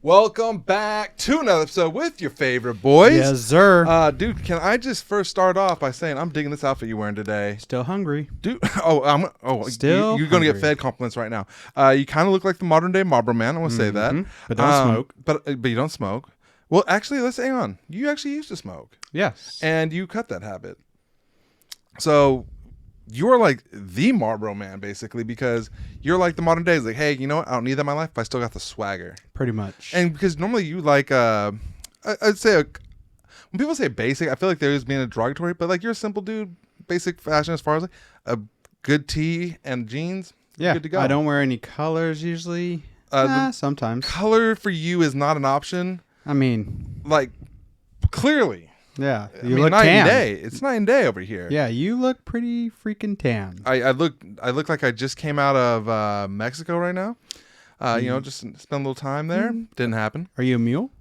Welcome back to another episode with your favorite boys. Yes, sir. Dude, can I just first start off by saying I'm digging this outfit you're wearing today. Still hungry. Dude, Still you're going to get hungry. fed compliments right now. You kind of look like the modern day Marlboro Man. I want to say that. But don't smoke. But you don't smoke. Well, actually, let's hang on. You actually used to smoke, Yes. and you cut that habit. So you're like the Marlboro Man, basically, because you're like the modern day. It's like, hey, you know what? I don't need that in my life, but I still got the swagger. Pretty much. And because normally you like, I'd say when people say basic, I feel like they're just being a derogatory, but like you're a simple dude, basic fashion as far as like a good tee and jeans. Yeah. Good to go. I don't wear any colors usually. Sometimes. Color for you is not an option. I mean, Like clearly, yeah. I You mean, look night tan. and day. It's night and day over here. Yeah, you look pretty freaking tan. I look like I just came out of Mexico right now. You know, just spend a little time there. Didn't happen. Are you a mule?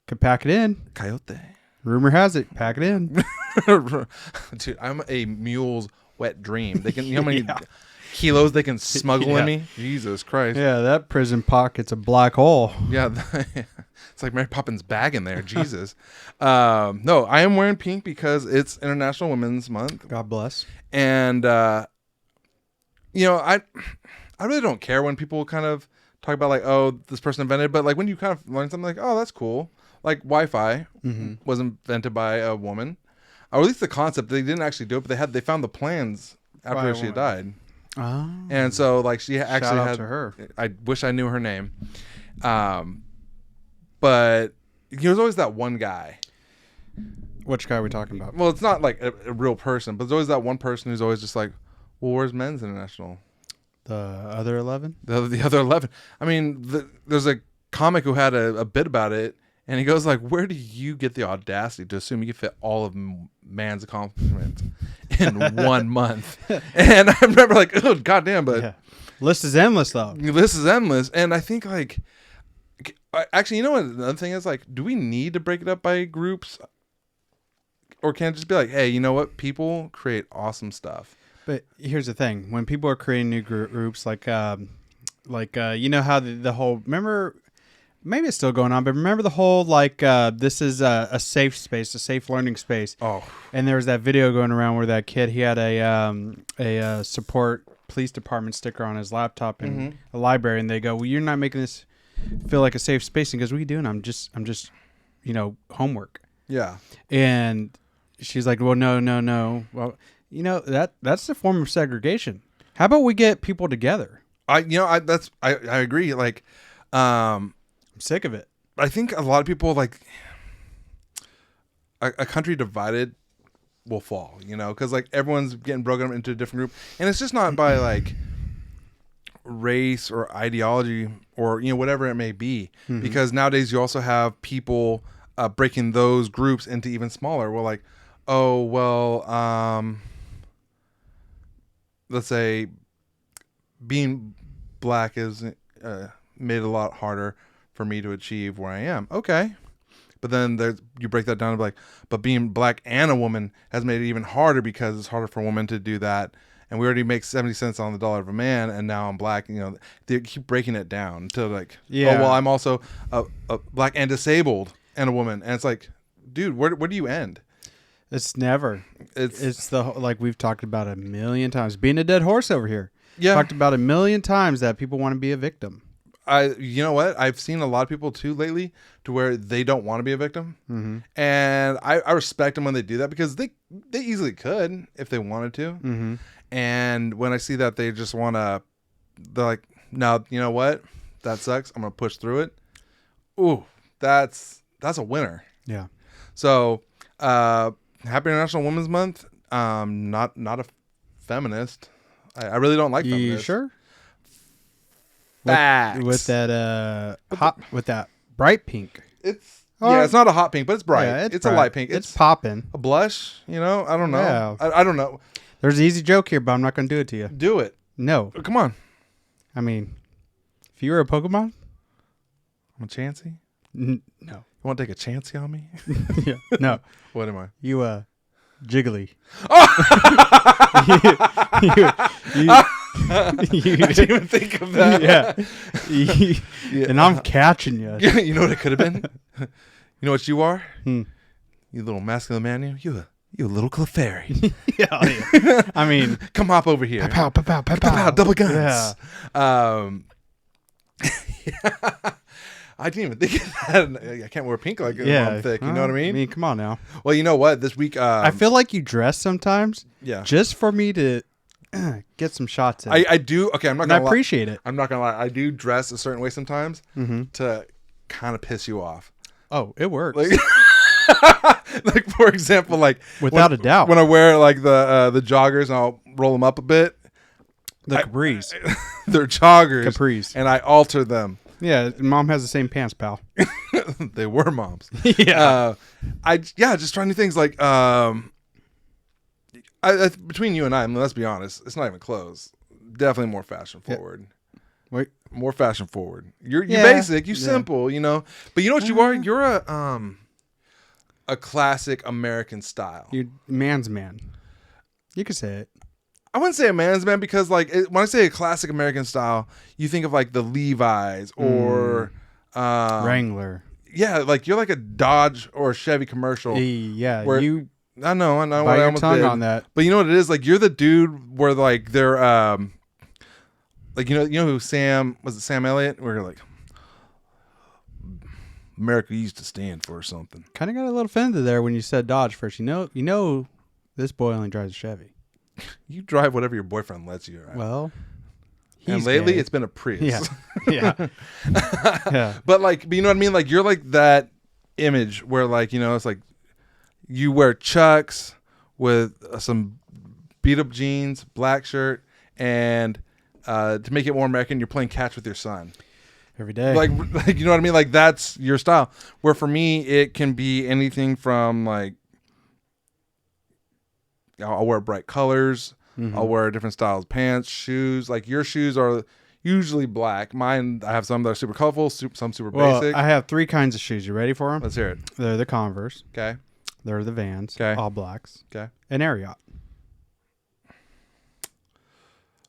Could pack it in. Coyote. Rumor has it, pack it in. Dude, I'm a mule's wet dream. They can, you know how many kilos they can smuggle in me? Jesus Christ. Yeah, that prison pocket's a black hole. Yeah. It's like Mary Poppins' bag in there. Jesus. No, I am wearing pink because it's International Women's Month. God bless. And, you know, I really don't care when people kind of talk about like, oh, this person invented, but like when you kind of learn something like, oh, that's cool. Like Wi-Fi was invented by a woman, or at least the concept. They didn't actually do it, but they found the plans By after a she had woman. died. Oh. And so like she actually out had to her. I wish I knew her name. But there's always that one guy. Which guy are we talking about? Well, it's not like a real person, but there's always that one person who's always just like, well, where's Men's International? The other 11? The other 11. I mean, there's a comic who had a bit about it, and he goes like, where do you get the audacity to assume you can fit all of man's accomplishments in 1 month? And I remember like, oh, goddamn, but Yeah. List is endless, though. this is endless. And I think like, actually, you know what another thing is? Like, do we need to break it up by groups? Or can it just be like, hey, you know what? People create awesome stuff. But here's the thing: when people are creating new groups, like you know how the whole remember, maybe it's still going on, but remember the whole like this is a safe space, a safe learning space. Oh, And there was that video going around where that kid he had a support police department sticker on his laptop in a library, and they go, "Well, you're not making this feel like a safe space." And he goes, "What are you doing? I'm just you know, homework." yeah. And she's like, well, no. Well, you know, that's a form of segregation. How about we get people together? I agree. Like, I'm sick of it. I think a lot of people like a country divided will fall, you know, because like everyone's getting broken up into a different group, and it's just not by like race or ideology or, you know, whatever it may be, because nowadays you also have people breaking those groups into even smaller. Well, like, oh well, let's say being black is made it a lot harder for me to achieve where I am. Okay. But then you break that down to like, but being black and a woman has made it even harder because it's harder for a woman to do that. And we already make 70 cents on the dollar of a man, and now I'm black. You know, they keep breaking it down to like, Yeah. oh well, I'm also a black and disabled and a woman, and it's like, dude, where do you end? It's never. It's It's the like we've talked about a million times. Being a dead horse over here. yeah. Talked about a million times that people want to be a victim. You know what? I've seen a lot of people too lately to where they don't want to be a victim, and I respect them when they do that because they easily could if they wanted to. And when I see that they just want to, they're like, no, you know what? That sucks. I'm gonna push through it. Ooh, that's a winner. Yeah. So, Happy International Women's Month. Not a feminist. I really don't like You feminists. sure? Facts. With that with that bright pink. It's Oh, yeah, it's not a hot pink, but it's bright. Yeah, it's bright. a light pink. It's popping. a blush. You know, I don't know. Yeah. I don't know. There's an easy joke here, but I'm not going to do it to you. Do it. No. Come on. I mean, if you were a Pokemon, I'm a chancy. no. You want to take a chancy on me? Yeah. No. What am I? You Jiggly. didn't even think of that. Yeah. And I'm catching you. You know what it could have been? You know what you are? Hmm. You little masculine man. You a little Clefairy. Yeah. I mean, Come hop over here. pow, pow, pow, pow, Pow, pow, double guns. Yeah. I didn't even think of that. I can't wear pink like I'm thick. You know what I mean? Come on now. Well, you know what? This week, I feel like you dress sometimes yeah, just for me to get some shots in. I do. Okay, I'm not and I gonna lie. appreciate it. I'm not gonna lie. I do dress a certain way sometimes Mm-hmm. to kind of piss you off. Oh, it works. Like, like for example, like Without a doubt. when I wear like the joggers and I'll roll them up a bit. The capris. They're joggers, Capris. and I alter them. Yeah, mom has the same pants, pal. They were moms. Yeah. Just trying new things like between you and I mean, let's be honest, it's not even close. Definitely more fashion forward. Wait. More fashion forward. You're Yeah. basic, you Yeah. simple, you know. But you know what you are? You're a classic American style. You man's man. You could say it. I wouldn't say a man's man because like when I say a classic American style, you think of like the Levi's or Wrangler. Yeah, like you're like a Dodge or a Chevy commercial. Yeah, where- you I know. bite I your almost tongue did. on that. But you know what it is? Like you're the dude where like they're like you know who Sam Elliott? Where you're like America used to stand for something. Kind of got a little offended there when you said Dodge first. You know, this boy only drives a Chevy. You drive whatever your boyfriend lets you, right? Well, and he's lately gay. it's been a Prius. Yeah, yeah, yeah. But you know what I mean? Like you're like that image where like, you know, it's like you wear Chucks with some beat up jeans, black shirt, and to make it more American, you're playing catch with your son. Every day. Like you know what I mean? Like that's your style. Where for me, it can be anything from like I'll wear bright colors. Mhm. I'll wear different styles, pants, shoes. Like your shoes are usually black. Mine, I have some that are super colorful, some super Well, basic. I have three kinds of shoes. You ready for them? Let's hear it. They're the Converse. Okay. They're the Vans. 'Kay. All blacks. Okay. And Ariat.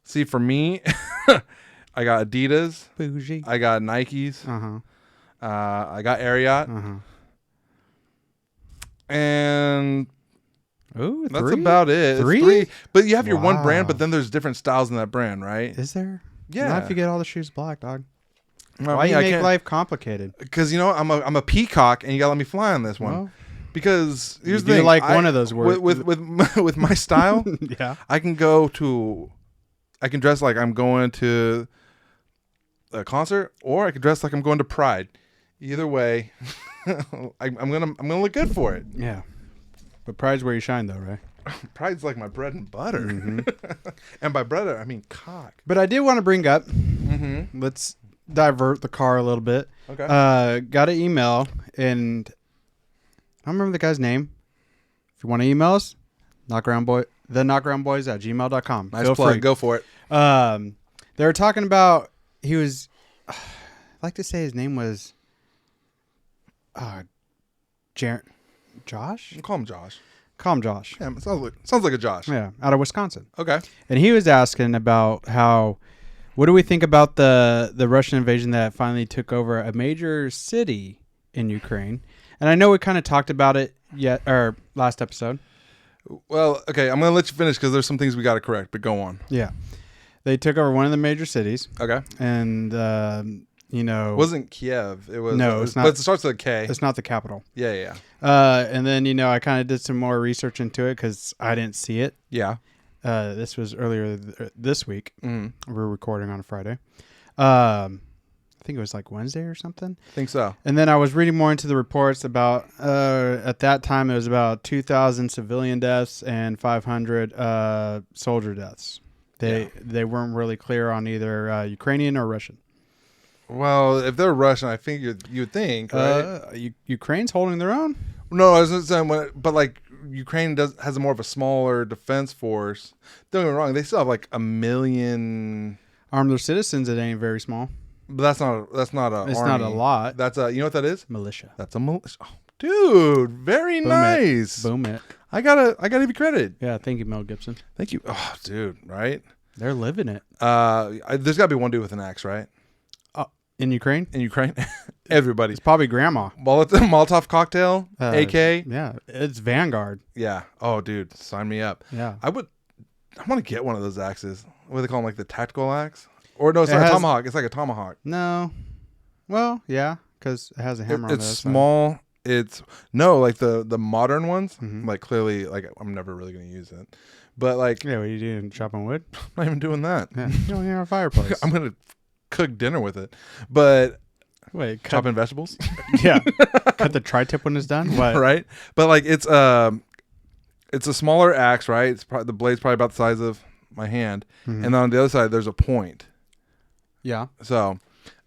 See, for me, I got Adidas. Bougie. I got Nikes. I got Ariat. And Ooh, that's three? about it. It's Three? But you have your one brand, Wow. but then there's different styles in that brand, right? Is there? Yeah. Not if you get all the shoes black, dog. Well, Why me, you I make can't- life complicated? Because you know I'm a peacock, and you gotta let me fly on this one. Well, Because here's you the do thing, like one of those words. with my style. Yeah. I can dress like I'm going to a concert, or I could dress like I'm going to Pride. Either way, I'm gonna look good for it. Yeah. But pride's where you shine, though, right? Pride's like my bread and butter, Mm-hmm. and by bread I mean cock. But I did want to bring up, Mm-hmm. let's divert the car a little bit. Okay. Got an email, and I don't remember the guy's name. If you want to email us, theknockaroundboys@gmail.com. Nice Feel plug. free. Go for it. They were talking about, he was, I'd like to say his name was Josh? Call him Josh. Call him Josh. Yeah, it sounds like a Josh. Yeah, out of Wisconsin. Okay. And he was asking about what do we think about the Russian invasion that finally took over a major city in Ukraine? And I know we kind of talked about it last episode. Well, okay. I'm gonna let you finish because there's some things we got to correct. But go on. Yeah. They took over one of the major cities, Okay. and It wasn't Kiev. It was No, it's not. But it starts with a K. it's not the capital. Yeah. And then, I kind of did some more research into it because I didn't see it. Yeah. This was earlier this week. Mm-hmm. We're recording on a Friday. I think it was like Wednesday or something. I think so. And then I was reading more into the reports about, at that time, it was about 2,000 civilian deaths and 500 soldier deaths. They weren't really clear on either Ukrainian or Russian. Well, if they're Russian, I think you'd think, right? Ukraine's holding their own. No, I was just saying, but like Ukraine has more of a smaller defense force. Don't get me wrong; they still have like 1 million. Armed their citizens, it ain't very small. But that's not a. It's army. not a lot. That's a. You know what that is? Militia. That's a militia. Oh, dude, very Boom nice. Boom it. I gotta give you credit. Yeah, thank you, Mel Gibson. Thank you. Oh, dude, right? They're living it. There's got to be one dude with an axe, right? In Ukraine? In Ukraine, everybody. It's probably grandma. Molotov cocktail, AK. Yeah, it's Vanguard. Yeah. Oh, dude, sign me up. Yeah. I want to get one of those axes. What do they call them? Like the tactical axe? Or no, it's not a tomahawk. It's like a tomahawk. No. Well, yeah, because it has a hammer on it. It's small. It's like the modern ones. Like clearly, like I'm never really gonna use it. But like, yeah, what are you doing? Chopping wood? I'm not even doing that. Yeah. You don't have a fireplace. I'm gonna cook dinner with it. But wait, chopping vegetables. Yeah, cut the tri-tip when it's done. What? Right. But like it's a smaller axe, right? It's the blade's probably about the size of my hand, and then on the other side there's a point. Yeah. So,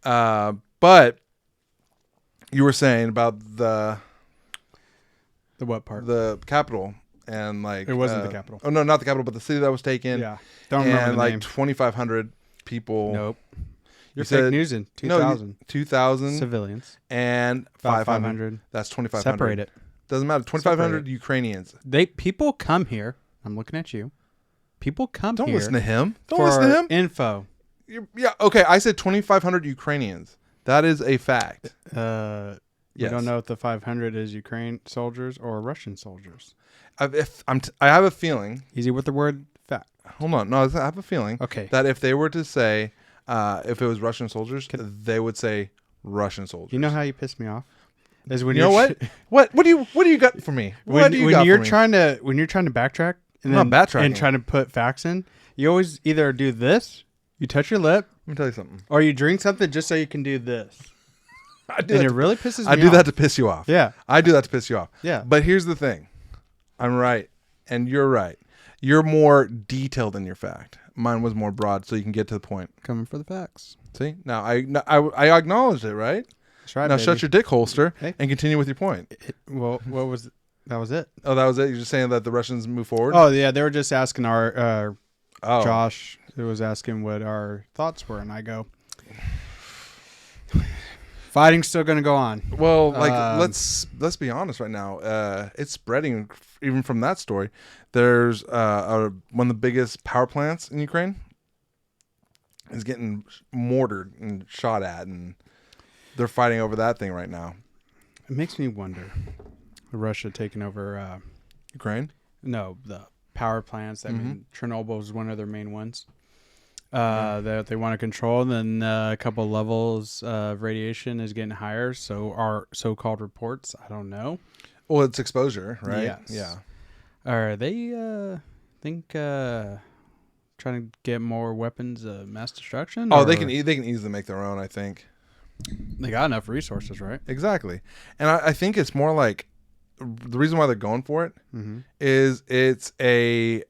but you were saying about the what part? The capital and like it wasn't the capital. Oh no, not the capital, but the city that was taken. Yeah. Don't remember the like name. 2,500 people. Nope. You're fake news in 2,000. No, 2,000 civilians and 500. That's 2,500. Separate it. Doesn't matter. 2,500 Ukrainians. People come here. I'm looking at you. People come Don't here. listen to him. Don't listen to him. Info. Yeah. Okay. I said 2,500 Ukrainians. That is a fact. Yes. You don't know if the 500 is Ukraine soldiers or Russian soldiers. I have a feeling. Easy with the word fact. Hold on. No, I have a feeling. Okay. That if they were to say, if it was Russian soldiers, they would say Russian soldiers. You know how you piss me off? Is when you know what? What do you got for me? When you're trying to backtrack and I'm not backtracking and trying to put facts in, you always either do this, you touch your lip, let me tell you something, or you drink something just so you can do this. It really pisses me off. I do that to piss you off. Yeah. I do that to piss you off. Yeah. But here's the thing. I'm right and you're right. You're more detailed in your fact. Mine was more broad, so you can get to the point. Coming for the facts. See? Now I acknowledged it, right? That's right. Now baby. shut your dick holster and continue with your point. What was that? Was it? Oh, that was it. You're just saying that the Russians move forward. Oh yeah, they were just asking our Oh. Josh. It was asking what our thoughts were, and I go, fighting's still going to go on. Well, like let's be honest right now. It's spreading even from that story. There's one of the biggest power plants in Ukraine is getting mortared and shot at, and they're fighting over that thing right now. It makes me wonder. Russia taking over Ukraine? No, the power plants. I mean, Chernobyl is one of their main ones that they want to control. And then a couple levels of radiation is getting higher. So our so-called reports, I don't know. Well, it's exposure, right? Yes. Yeah. Are they trying to get more weapons of mass destruction? Oh, they can easily make their own, I think. They got enough resources, right? Exactly. And I think it's more like the reason why they're going for it is it's a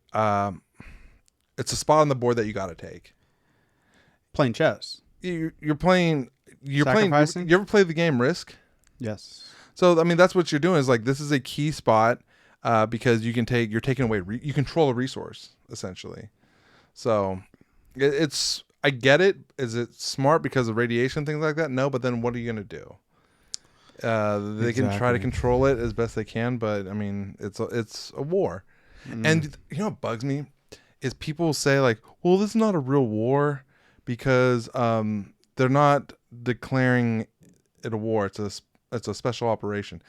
spot on the board that you got to take. Playing chess. You're playing. Sacrificing? You ever play the game Risk? Yes. So I mean, that's what you're doing. Is like this is a key spot because you're taking away. You control a resource essentially. So it's. I get it. Is it smart because of radiation, things like that? No, but then what are you going to do? They can try to control it as best they can, but I mean, it's a war. And you know what bugs me is people say like, well, this is not a real war because they're not declaring it a war. It's a special operation.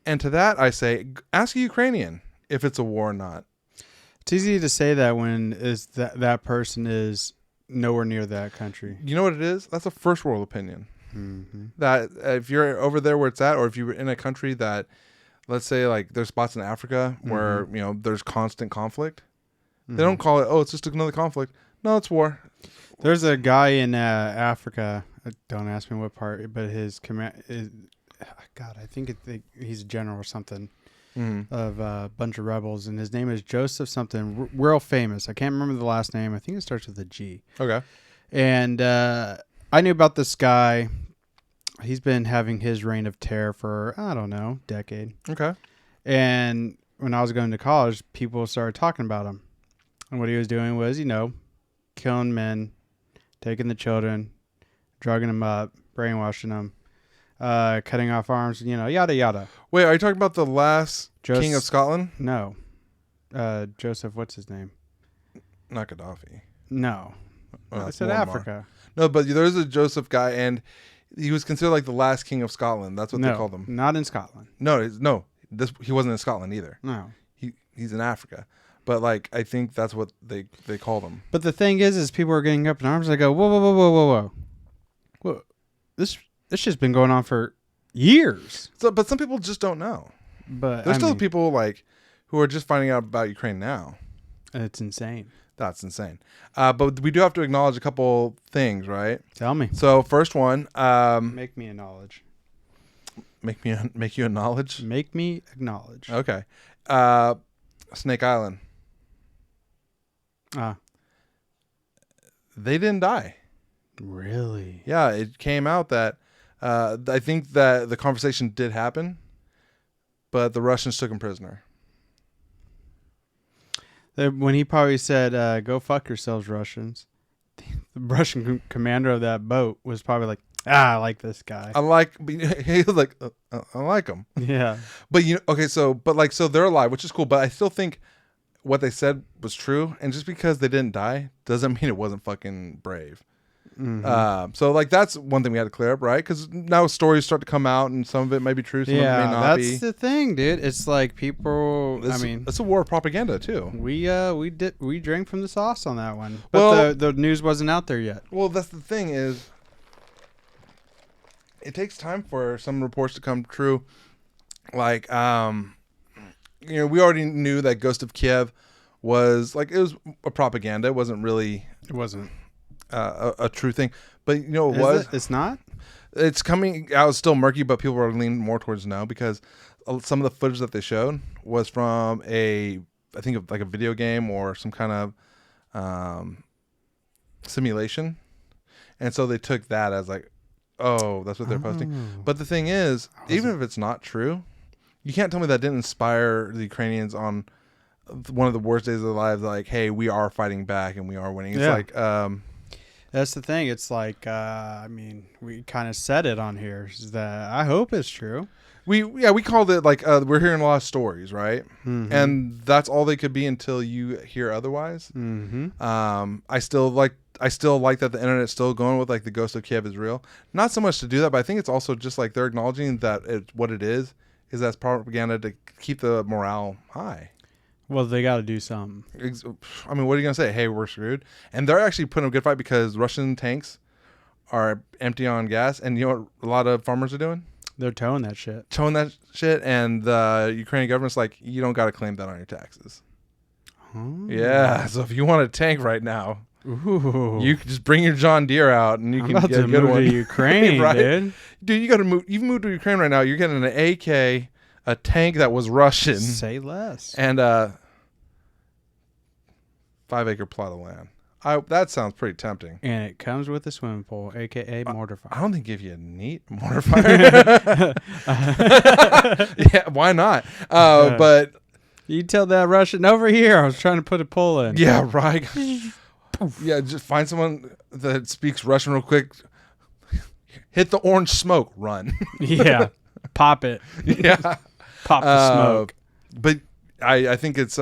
And to that I say, ask a Ukrainian if it's a war or not. It's easy to say that when that person is nowhere near that country. You know what it is? That's a first world opinion. That if you're over there where it's at, or if you're in a country that, let's say, like there's spots in Africa where there's constant conflict, they don't call it. Oh, it's just another conflict. No, it's war. There's a guy in Africa. Don't ask me what part, but his command is. God, I think he's a general or something of a bunch of rebels, and his name is Joseph something. Real famous. I can't remember the last name. I think it starts with a G. Okay. And I knew about this guy. He's been having his reign of terror for, I don't know, decade. Okay. And when I was going to college, people started talking about him. And what he was doing was, killing men, taking the children, drugging them up, brainwashing them, cutting off arms, yada, yada. Wait, are you talking about the last king of Scotland? No. Joseph, what's his name? Not Gaddafi. No. Oh, I it's said Muammar. Africa. No, but there's a Joseph guy, and he was considered like the last king of Scotland. That's what they called him. Not in Scotland. No. He wasn't in Scotland either. No. He's in Africa. But like I think that's what they called him. But the thing is people are getting up in arms. I go, whoa. This shit's been going on for years. So, but some people just don't know. But There's still people like who are just finding out about Ukraine now. It's insane. That's insane. But we do have to acknowledge a couple things, right? Tell me. So first one, Make me acknowledge. make you acknowledge. Make me acknowledge. Okay. Snake Island. They didn't die. Really? Yeah, it came out that I think that the conversation did happen, but the Russians took him prisoner. When he probably said, "Go fuck yourselves, Russians," the Russian commander of that boat was probably like, "I like this guy." He was like, I like him. Yeah. But okay, so they're alive, which is cool. But I still think what they said was true, and just because they didn't die doesn't mean it wasn't fucking brave. Mm-hmm. So like that's one thing we had to clear up, right? Because now stories start to come out, and some of it may be true, some of it may not be. That's the thing, dude. It's like people. It's a war of propaganda too. We drank from the sauce on that one, but the news wasn't out there yet. Well, that's the thing is, it takes time for some reports to come true. Like, we already knew that Ghost of Kiev was like it was a propaganda. It wasn't really. It wasn't a true thing, but it was. It's not. It's coming out still murky, but people are leaning more towards no because some of the footage that they showed was from I think like a video game or some kind of simulation, and so they took that as like, oh, that's what they're posting. But the thing is, even if it's not true, you can't tell me that didn't inspire the Ukrainians on one of the worst days of their lives. Like, hey, we are fighting back and we are winning. It's like. That's the thing. It's like, we kind of said it on here. Is that I hope it's true. We called it like we're hearing a lot of stories, right? Mm-hmm. And that's all they could be until you hear otherwise. Mm-hmm. I still like that the internet's still going with like the Ghost of Kiev is real. Not so much to do that, but I think it's also just like they're acknowledging that what it is that's propaganda to keep the morale high. Well, they got to do something. I mean, what are you gonna say? Hey, we're screwed. And they're actually putting a good fight because Russian tanks are empty on gas, and you know what a lot of farmers are doing? They're towing that shit. And the Ukrainian government's like, you don't got to claim that on your taxes. Oh. Yeah, so if you want a tank right now, ooh, you can just bring your John Deere out and you can get a good one. To Ukraine, right? Dude, you got to move. You've moved to Ukraine right now. You're getting an AK, a tank that was Russian. Say less. And a 5-acre plot of land. That sounds pretty tempting. And it comes with a swimming pool, aka mortar fire. I don't think if you need mortar fire. Yeah, why not? But you tell that Russian over here. I was trying to put a pole in. Yeah, right. Yeah, just find someone that speaks Russian real quick. Hit the orange smoke. Run. Yeah, pop it. Yeah, pop the smoke. But I think it's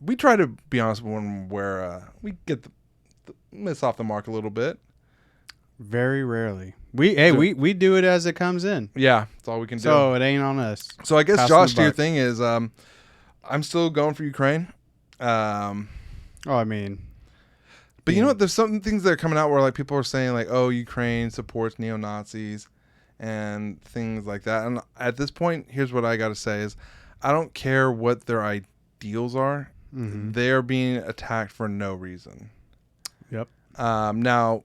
we try to be honest where we get the miss off the mark a little bit. Very rarely. We do it as it comes in. Yeah, that's all we can do. So it ain't on us. So I guess Josh, to your thing is, I'm still going for Ukraine. But you know what? There's some things that are coming out where like people are saying like, oh, Ukraine supports neo-Nazis and things like that. And at this point, here's what I got to say is, I don't care what their ideals are. Mm-hmm. They're being attacked for no reason. Yep. Now,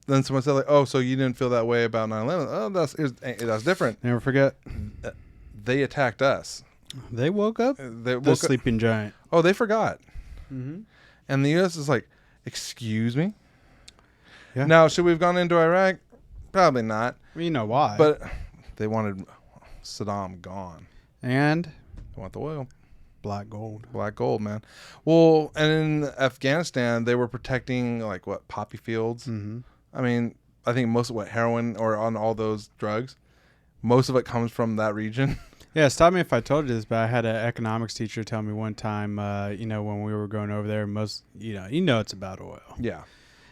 then someone said like, oh, so you didn't feel that way about 9/11? Oh, that's different. Never forget. They attacked us. They woke up. The sleeping giant. Oh, they forgot. Mm-hmm. And the U.S. is like, excuse me? Yeah. Now, should we have gone into Iraq? Probably not. Well, you know why. But they wanted Saddam gone. And? They want the oil. Black gold. Black gold, man. Well, and in Afghanistan, they were protecting, like, what, poppy fields? Mm-hmm. I mean, I think most of heroin or on all those drugs, most of it comes from that region. Yeah, stop me if I told you this, but I had an economics teacher tell me one time, when we were going over there, it's about oil. Yeah.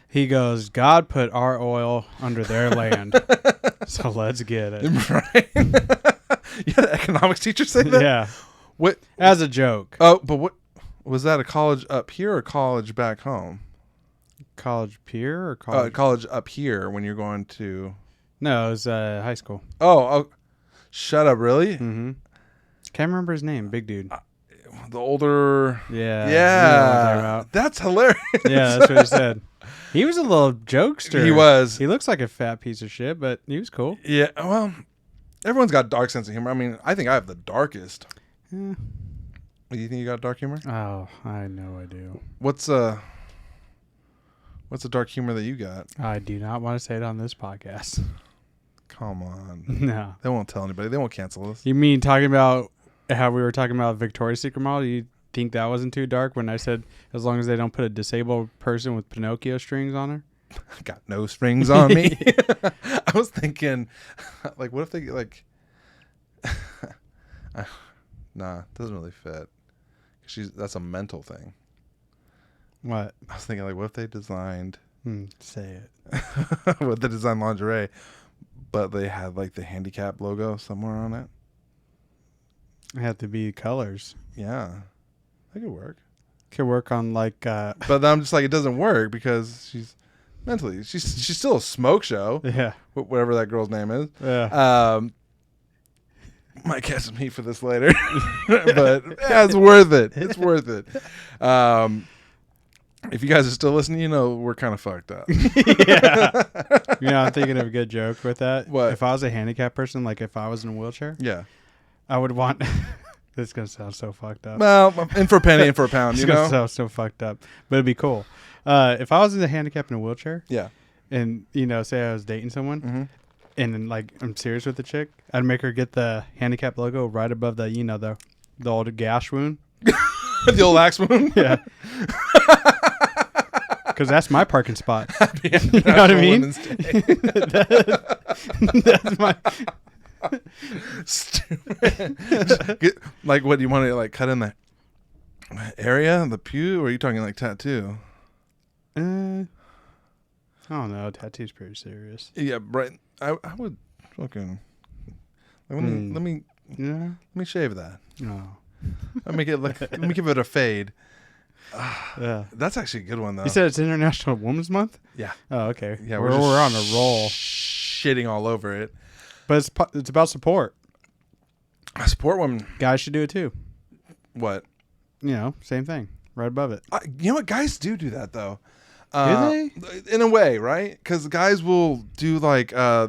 He goes, God put our oil under their land, so let's get it. Right. You had an economics teacher say that? Yeah. What? As a joke. Oh, but what was that? A college up here or college back home? College peer or college? College up here when you're going to. No, it was high school. Oh, shut up! Really? Mm-hmm. Can't remember his name. Big dude. The older. Yeah. Yeah. That's hilarious. Yeah, that's what he said. He was a little jokester. He was. He looks like a fat piece of shit, but he was cool. Yeah. Well, everyone's got a dark sense of humor. I mean, I think I have the darkest. Yeah. Do you think you got dark humor? Oh, I know I do. What's the dark humor that you got? I do not want to say it on this podcast. Come on. No. They won't tell anybody. They won't cancel us. You mean talking about how we were talking about Victoria's Secret model? You think that wasn't too dark when I said as long as they don't put a disabled person with Pinocchio strings on her? Got no strings on me. I was thinking, like, what if they like? Nah, doesn't really fit. That's a mental thing. What? I was thinking, like, what if they designed? Say it. What they designed lingerie, but they had like the handicap logo somewhere on it. It had to be colors. Yeah, that could work. Could work on like. But I'm just like, it doesn't work because she's mentally she's still a smoke show. Yeah. Whatever that girl's name is. Yeah. Might catch some heat for this later, but yeah, it's worth it. It's worth it. If you guys are still listening, you know we're kind of fucked up. Yeah. I'm thinking of a good joke with that. What? If I was a handicapped person, like if I was in a wheelchair, Yeah. I would want. This is gonna sound so fucked up. Well, in for a penny, in for a pound. It's You gonna know. sound so fucked up, but it'd be cool. If I was in a handicapped in a wheelchair, Yeah. and say I was dating someone, Mm-hmm. and then like I'm serious with the chick, I'd make her get the handicap logo right above the the old gash wound. The old axe wound. Yeah. Because that's my parking spot. You know what I mean? That's my. Like, what do you want to like cut in the area, the pew, or are you talking like tattoo? I don't know. Tattoo's pretty serious. Yeah, right. I would fucking let me Yeah. let me shave that. No. Let me give it a fade. Yeah. That's actually a good one though. You said it's International Women's Month? Yeah. Oh, okay. Yeah, we're just on a roll. shitting all over it. But it's about support. I support women. Guys should do it too. What? Same thing. Right above it. You know what? Guys do that though. Do they? In a way, right? Because guys will do like the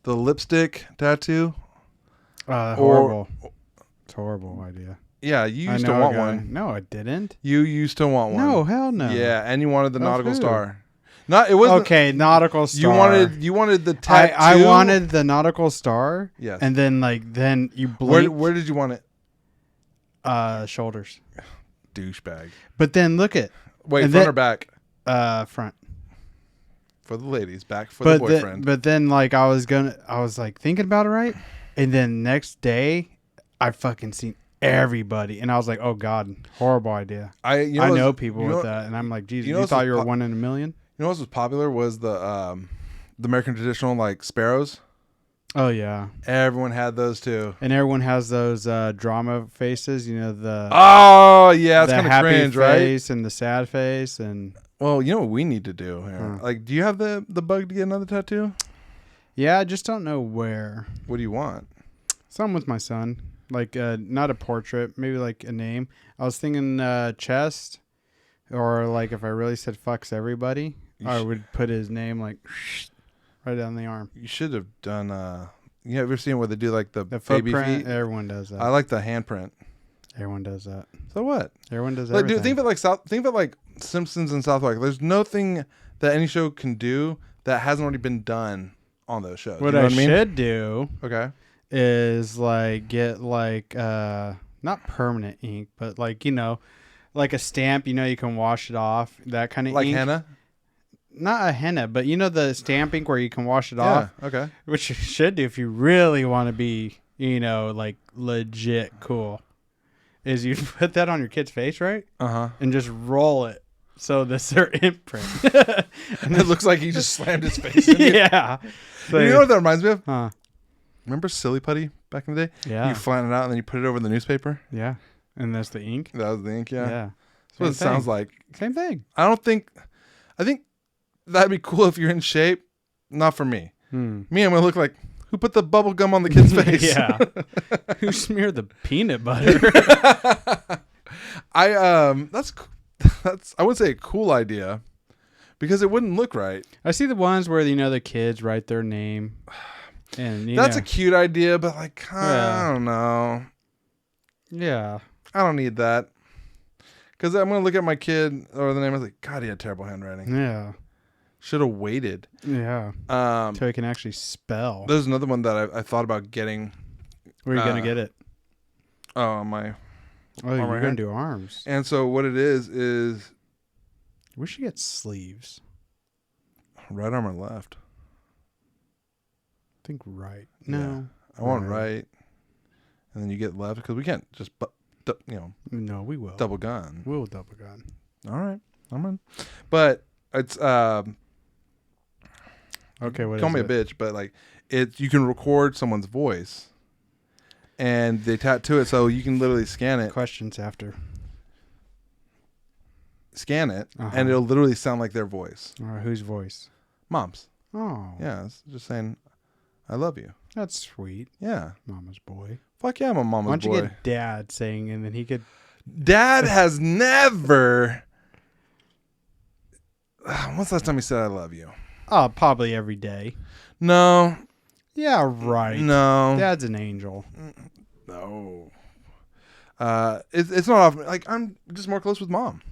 lipstick tattoo. Horrible. It's a horrible idea. Yeah, you used to want one. No, I didn't. You used to want one. No, hell no. Yeah, and you wanted the Of nautical who? star. Not it wasn't Okay, nautical star. You wanted the tattoo. I wanted the nautical star. Yes. And then you blinked. Where did you want it? Shoulders. Douchebag. But then look at Wait, and front then- or back? front. For the ladies, back for the boyfriend. But then like I was like thinking about it, right? And then next day I fucking seen everybody and I was like, oh god, horrible idea. I know people with that and I'm like, Jesus, you thought you were one in a million? You know what was popular was the American traditional like sparrows. Oh yeah. Everyone had those too. And everyone has those drama faces, the Oh yeah, it's the kind of happy cringe, right? face and the sad face and Well, you know what we need to do here? Like, do you have the bug to get another tattoo? yeah, I just don't know where. What do you want? Something with my son, like not a portrait, maybe like a name. I was thinking chest, or like if I really said fucks everybody, I would put his name like right down the arm. You should have done. You ever seen where they do like the baby footprint? feet? Everyone does that. I like the handprint. Everyone does that. So what? Everyone does Like, everything. dude, think of it like Simpsons and South Park. There's nothing that any show can do that hasn't already been done on those shows. What You know I what I mean? should do Okay. is like get like not permanent ink, but like like a stamp. You can wash it off. That kind of Like ink. henna. Not a henna, but the stamp ink where you can wash it Yeah. off. Okay. Which you should do if you really want to be, like legit cool, is you put that on your kid's face, right? And just roll it so that's their imprint. And it looks like he just slammed his face in it. Yeah. So, You know what that reminds me of? huh? Remember Silly Putty back in the day? Yeah. You flatten it out and then you put it over the newspaper. Yeah. And that's the ink. That was the ink, yeah. Yeah. That's what it Same sounds thing. like. Same thing. I think that'd be cool if you're in shape. Not for me. Me, I'm gonna look like, who put the bubble gum on the kid's face? Yeah. Who smeared the peanut butter? That's I wouldn't say a cool idea because it wouldn't look right. I see the ones where the kids write their name, and That's a cute idea, but like I don't know. yeah. I don't need that because I'm gonna look at my kid or the name. I was like, God, he had terrible handwriting. Yeah. Should have waited. Yeah. So he can actually spell. There's another one that I thought about getting. Where are you gonna get it? Oh my. Oh, you're right gonna here. do arms. And so what it is We should get sleeves. right arm or left. I think right. Yeah. No. I want right, and then you get left because we can't just No, we will. double gun. We'll double gun. All right, I'm in. But it's Okay, what call is me it? a bitch, but like you can record someone's voice, and they tattoo it so you can literally scan it, Questions after. and it'll literally sound like their voice. Or whose voice? Mom's. Oh. Yeah, it's just saying, I love you. That's sweet. Yeah. Mama's boy. Fuck yeah, I'm a mama's Why don't boy. you get dad saying, and then he could. Dad has never. When's the last time he said I love you? Oh, probably every day. No. Yeah, right. No. Dad's an angel. No. It's not often. Like, I'm just more close with mom.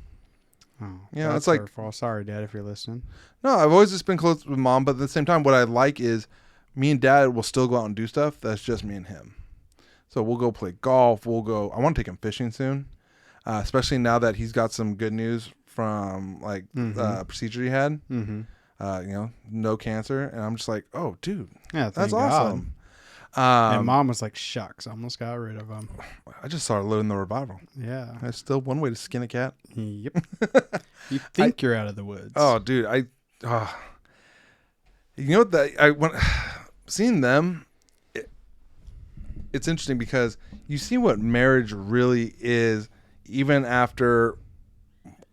Oh, Yeah, that's it's like- hurtful. Sorry, Dad, if you're listening. No, I've always just been close with mom, but at the same time, what I like is me and dad will still go out and do stuff. That's just me and him. So we'll go play golf. I want to take him fishing soon, especially now that he's got some good news from like procedure he had. Mm-hmm. No cancer, and I'm just like, oh, dude, Yeah, that's thank God. awesome. And Mom was like, shucks, almost got rid of him. I just started loading the revival. Yeah. That's still one way to skin a cat. Yep. You think you're out of the woods. Oh, dude, you know what? Seeing them, it's interesting because you see what marriage really is, even after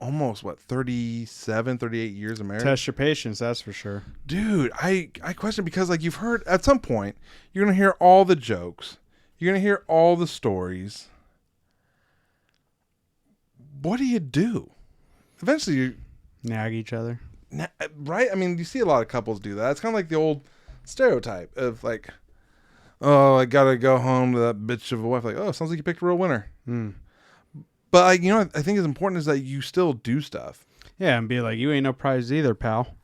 almost 38 years of marriage. Test your patience, that's for sure. Dude, I question because like you've heard at some point you're gonna hear all the jokes, you're gonna hear all the stories. What do you do? Eventually, you Nag each other. right? I mean, you see a lot of couples do that. It's kind of like the old stereotype of like, oh, I gotta go home to that bitch of a wife. Like, oh, sounds like you picked a real winner. But like, I think it's important is that you still do stuff. Yeah, and be like, you ain't no prize either, pal.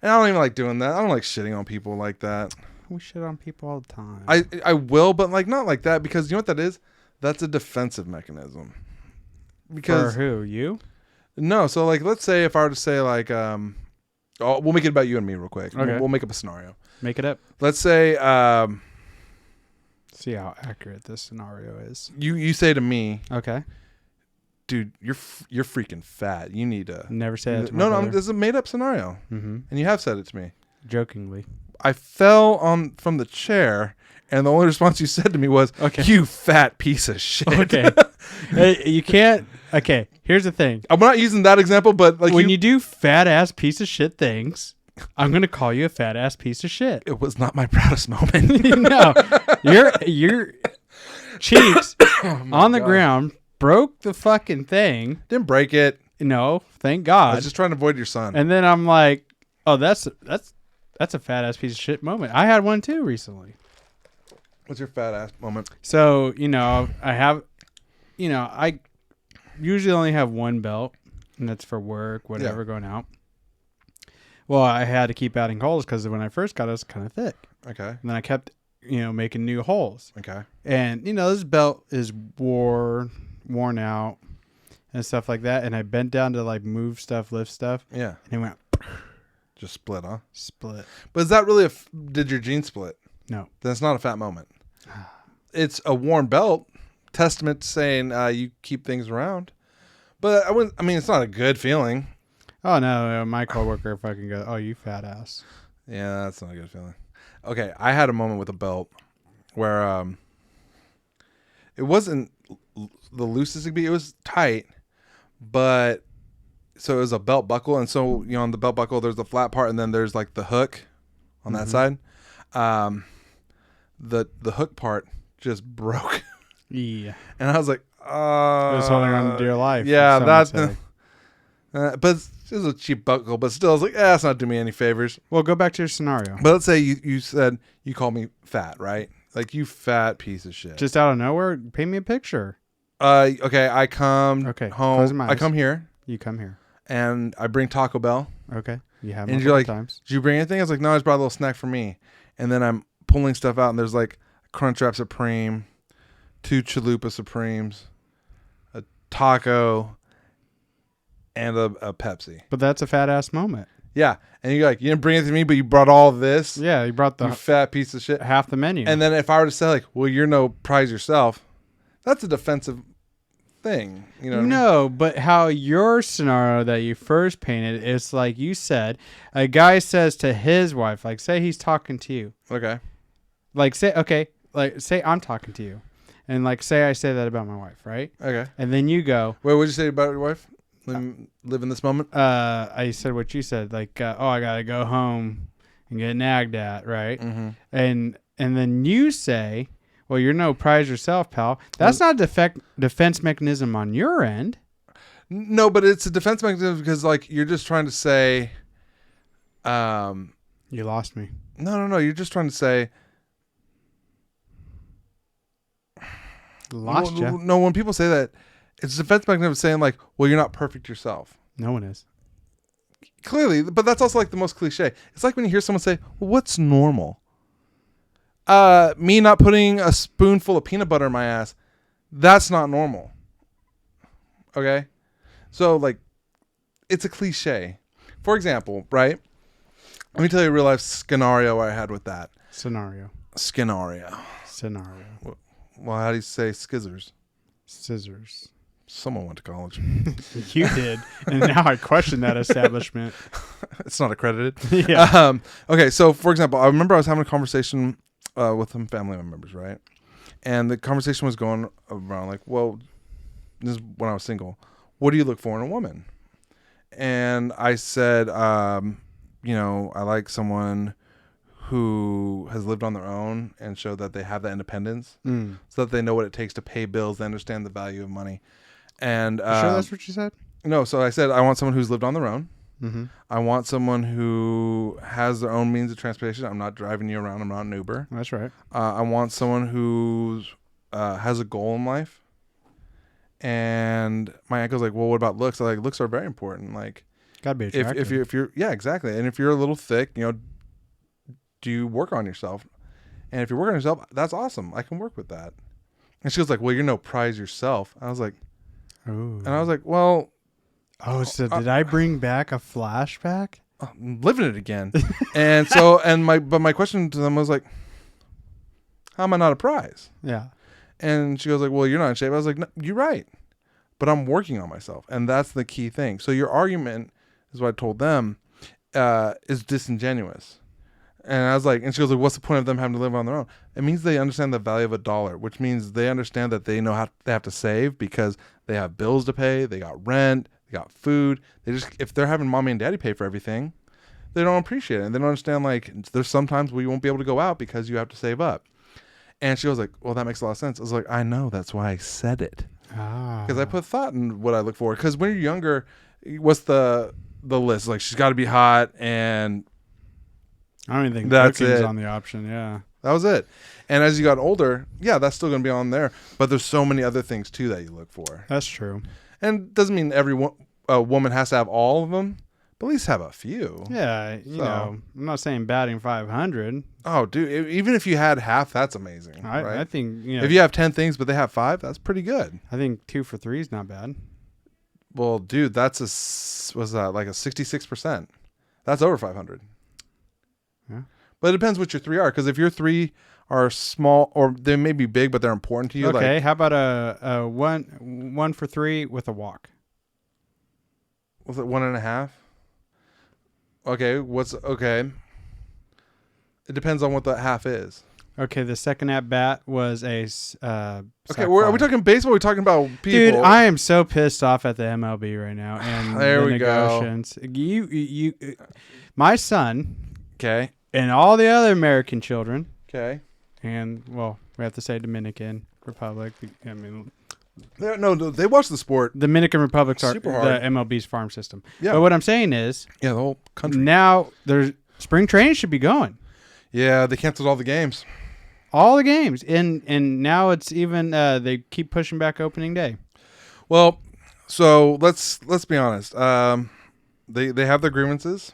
And I don't even like doing that. I don't like shitting on people like that. We shit on people all the time. I will, but like not like that because you know what that is? That's a defensive mechanism. Because For who? You? no, so like let's say if I were to say like we'll make it about you and me real quick. Okay. We'll make up a scenario. Make it up. Let's say See how accurate this scenario is. you say to me, Okay. dude, you're freaking fat. You need to Never say that to my No, brother. this is a made up scenario. Mm-hmm. And you have said it to me. Jokingly. I fell from the chair and the only response you said to me was, Okay. you fat piece of shit. Okay. Hey, you can't. Okay. Here's the thing. I'm not using that example, but like When you do fat ass piece of shit things, I'm gonna call you a fat ass piece of shit. it was not my proudest moment. No, your cheeks on the God. ground broke the fucking thing. Didn't break it. No, thank I God. was just trying to avoid your son. And then I'm like, oh, that's a fat ass piece of shit moment. I had one too recently. What's your fat ass moment? So, I usually only have one belt, and that's for work, whatever, going out. Well, I had to keep adding holes because when I first got it, it was kind of thick. Okay. And then I kept, making new holes. Okay. And, this belt is worn out and stuff like that. And I bent down to like move stuff, lift stuff. Yeah. And it went Just split, huh? split. But is that really did your jeans split? No. Then it's not a fat moment. it's a worn belt, testament to saying you keep things around. But I wouldn't. I mean, it's not a good feeling. Oh no, my coworker fucking goes, "Oh, you fat ass." Yeah, that's not a good feeling. Okay, I had a moment with a belt where it wasn't the loosest it could be. It was tight, but so it was a belt buckle, and so on the belt buckle there's the flat part, and then there's like the hook on that side. The hook part just broke, Yeah, and I was like, it was holding on to dear life. yeah, some would that. say. But it was a cheap buckle, but still, I was like, it's not doing me any favors. Well, go back to your scenario. But let's say you said you called me fat, right? Like, you fat piece of shit. Just out of nowhere, paint me a picture. Okay, I come Okay, home. close my I eyes. come here You come here. and I bring Taco Bell. Okay, you have And multiple you're like, times. did you bring anything? I was like, no, I just brought a little snack for me. And then I'm pulling stuff out, and there's like a Crunchwrap Supreme, 2 Chalupa Supremes, a taco, and a Pepsi. But that's a fat ass moment. Yeah. And you're like, you didn't bring anything to me, but you brought all this. Yeah, you brought You the fat piece of shit. half the menu. And then if I were to say, like, well, you're no prize yourself, that's a defensive thing. You know what I mean? no, but how your scenario that you first painted is like you said, a guy says to his wife, like say he's talking to you. Okay. Like say say I'm talking to you. And like say I say that about my wife, right? Okay. And then you go, Wait, what did you say about your wife? Live in this moment? I said what you said, like, oh, I gotta go home and get nagged at, right? Mm-hmm. And then you say, well, you're no prize yourself, pal. That's not a defense mechanism on your end. No, but it's a defense mechanism because, like, you're just trying to say, You lost me. no. You're just trying to say, Lost you. No, when people say that, it's a defense mechanism saying, like, well, you're not perfect yourself. No one is. Clearly, but that's also like the most cliche. It's like when you hear someone say, well, what's normal? Me not putting a spoonful of peanut butter in my ass, that's not normal. Okay? So, like, it's a cliche. For example, right? Let me tell you a real life scenario I had with that. Scenario. Scenario. Well, how do you say skizzers? Scissors. Someone went to college. You did. And now I question that establishment. It's not accredited. Yeah. Okay, so for example, I remember I was having a conversation with some family members, right? And the conversation was going around like, well, this is when I was single. What do you look for in a woman? And I said, I like someone who has lived on their own and showed that they have that independence, so that they know what it takes to pay bills. They understand the value of money. And You sure that's what you said? no, so I said I want someone who's lived on their own. Mm-hmm. I want someone who has their own means of transportation. I'm not driving you around. I'm not an Uber. That's right. I want someone who has a goal in life. And my uncle's like, well, what about looks? I'm like, looks are very important. Like, Gotta be attractive. if you're yeah, exactly. And if you're a little thick, do you work on yourself? And if you're working on yourself, that's awesome. I can work with that. And she was like, well, you're no prize yourself. I was like, Ooh. and I was like, well, Oh, so did I bring back a flashback? I'm living it again. And so, my question to them was like, how am I not a prize? Yeah. And she goes like, well, you're not in shape. I was like, no, you're right, but I'm working on myself. And that's the key thing. So your argument is what I told them, is disingenuous. And I was like, and she goes like, what's the point of them having to live on their own? It means they understand the value of $1, which means they understand that they know how they have to save because they have bills to pay. They got rent, they got food. If they're having mommy and daddy pay for everything, they don't appreciate it. And they don't understand, like, there's sometimes where you won't be able to go out because you have to save up. And she was like, well, that makes a lot of sense. I was like, I know, that's why I said it. Because I put thought in what I look for. Because when you're younger, what's the list? Like, she's got to be hot, and I don't even think That's cooking's it. on the option. Yeah. that was it. And as you got older, yeah, that's still going to be on there. But there's so many other things, too, that you look for. That's true. And it doesn't mean every woman has to have all of them, but at least have a few. Yeah. You know, I'm not saying batting 500. Oh, dude, even if you had half, that's amazing. I right? think, you know, If you have 10 things, but they have 5, that's pretty good. I think 2 for 3 is not bad. Well, dude, that's like a 66%. That's over 500. Yeah. But it depends what your three are. Because if your three are small, or they may be big, but they're important to you. Okay, Like, how about a one for 3 with a walk? was it 1.5? Okay, okay? It depends on what the half is. Okay, the second at bat was a Okay, sac are fly. we talking baseball? Or are we talking about people? Dude, I am so pissed off at the MLB right now and There the we go. negotiations. My son Okay. and all the other American children, Okay. and well, we have to say Dominican Republic. I mean, No, they watch the sport. Dominican Republic's are Super the hard. MLB's farm system. Yeah. But what I'm saying is, Yeah, the whole country. now there's spring training should be going. Yeah, they canceled all the games. All the games, and now it's even they keep pushing back opening day. Well, so let's be honest. They have their grievances.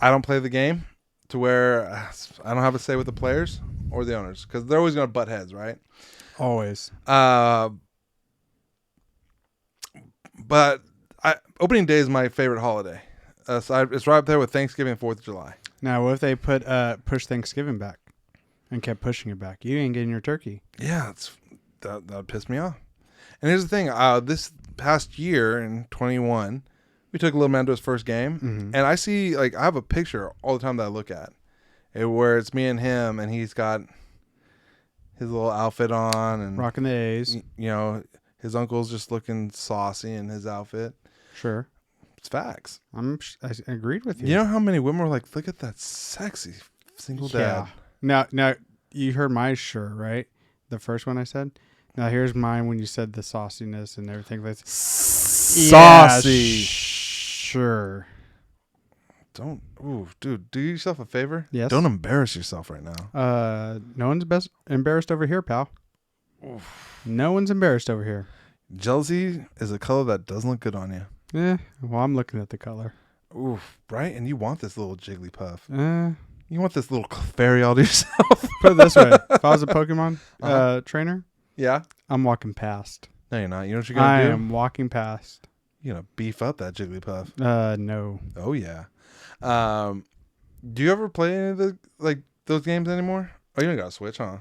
I don't play the game to where I don't have a say with the players or the owners because they're always going to butt heads, right? Always. But opening day is my favorite holiday. So it's right up there with Thanksgiving and 4th of July. Now, what if they push Thanksgiving back and kept pushing it back? You ain't getting your turkey. Yeah, that would piss me off. And here's the thing: this past year in 21, we took Little Man to his first game, and I see I have a picture all the time that I look at, where it's me and him, and he's got his little outfit on, and Rocking the A's. you know, his uncle's just looking saucy in his outfit. Sure. It's facts. I agreed with you. You know how many women were like, "Look at that sexy single dad." Now you heard my sure, right? The first one I said. Now here's mine when you said the sauciness and everything. Saucy. Yeah, sure. Don't, dude, do yourself a favor. Yes. Don't embarrass yourself right now. No one's embarrassed over here, pal. Oof. No one's embarrassed over here. Jealousy is a color that doesn't look good on you. Well, I'm looking at the color. Oof, right? And you want this little Jigglypuff. Uh, You want this little fairy all to yourself. put it this way: if I was a Pokemon trainer, Yeah? I'm walking past. No, you're not. You know what you're going I to do? am walking past. You're going to beef up that Jigglypuff. No. Oh, yeah. Do you ever play any of those games anymore? Oh, you ain't got a Switch, huh?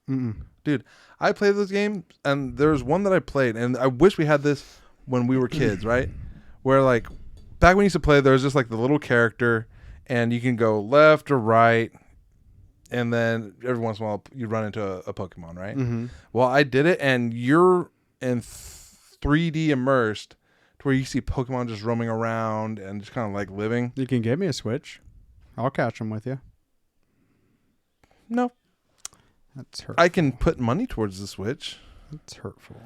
Mm-mm. Dude, I played those games, and there's one that I played, and I wish we had this when we were kids, right? Where, back when we used to play, there was just, the little character, and you can go left or right, and then every once in a while, you run into a Pokemon, right? Mm-hmm. Well, I did it, and you're in 3D immersed to where you see Pokemon just roaming around and just kind of, living. You can get me a Switch. I'll catch them with you. No. That's hurtful. I can put money towards the Switch. That's hurtful.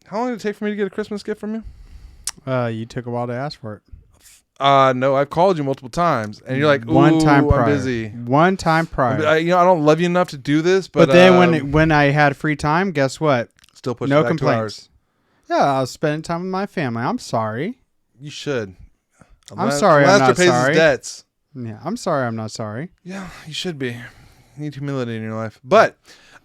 How long did it take for me to get a Christmas gift from you? You took a while to ask for it. No, I've called you multiple times, and you're like, "Ooh, one time prior. I'm busy." One time prior. I don't love you enough to do this, but then when I had free time, guess what? still push No it back 2 complaints. hours. Yeah, I was spending time with my family. I'm sorry. You should. I'm sorry, I'm Master not pays sorry. his debts. Yeah, I'm sorry. I'm not sorry. Yeah, you should be. You need humility in your life. But